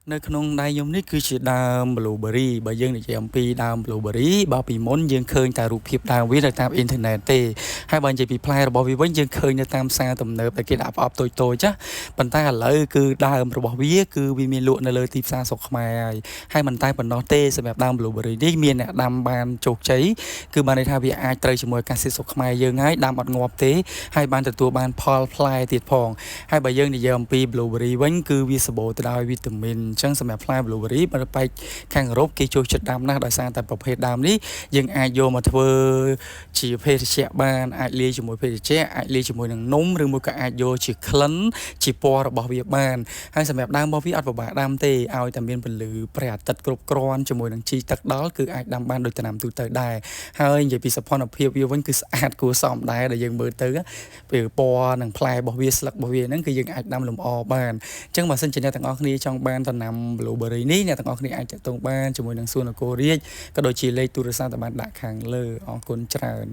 នៅក្នុងដៃខ្ញុំនេះគឺជាដើម blueberry បើយើងនិយាយអំពីដើម blueberry បើពីមុនយើងឃើញតែរូបភាពដើមវានៅតាមអ៊ីនធឺណិតទេហើយបើនិយាយពីផ្លែរបស់វាវិញយើងឃើញនៅតាមផ្សារទំនើបដែលគេដាក់ប្រអប់តូចៗចាប៉ុន្តែឥឡូវគឺដើមរបស់វាគឺវាមានលក់នៅលើទីផ្សារស្រុកខ្មែរហើយមិនតែប៉ុណ្ណោះទេសម្រាប់ដើម blueberry នេះមានអ្នកដាំបានជោគជ័យគឺបានន័យថាវាអាចត្រូវជាមួយអាកាសធាតុស្រុកខ្មែរយើងហើយដាំអត់ងាប់ទេហើយបានទទួលបានផលផ្លែទៀតផងហើយបើយើងនិយាយអំពី blueberry វិញគឺវាសម្បូរទៅដោយវីតាមីនអញ្ចឹងសម្រាប់ផ្លែ blueberry បើបែកខាងអឺរ៉ុបគេចូលចិត្តដាំណាស់ដោយសារតែប្រភេទដើមនេះយើងអាចយកមកធ្វើជាភេសជ្ជៈបានអាចលាយជាមួយភេសជ្ជៈអាចលាយជាមួយនឹងនំឬមួយក៏អាចយកជាក្លិនជាពណ៌របស់វាបានហើយសម្រាប់ដើមរបស់វាអត់ពិបាកដាំទេឲ្យតែមានពន្លឺព្រះអាទិត្យគ្រប់គ្រាន់ជាមួយនឹងជីទឹកដល់គឺអាចដាំបានដូចដំណាំទូទៅដែរហើយនិយាយពីសោភ័ណភាពវាវិញគឺស្អាតគួរសមដែរដែលយើងមើលទៅពេលពណ៌និងផ្លែរបស់វាស្លឹករបស់វាហ្នឹងគឺយើងអាចដាំលម្អបានអញ្ចឹងបើសិនជាអ្នកទាំងអស់គ្នាចង់បានដំណាំ blueberry នេះអ្នកទាំងអស់គ្នាអាចតាក់ទងបានជាមួយនឹងសួននគររាជក៏ដូចជាលេខទូរស័ព្ទដែលបានដាក់ខាងលើអរគុណច្រើន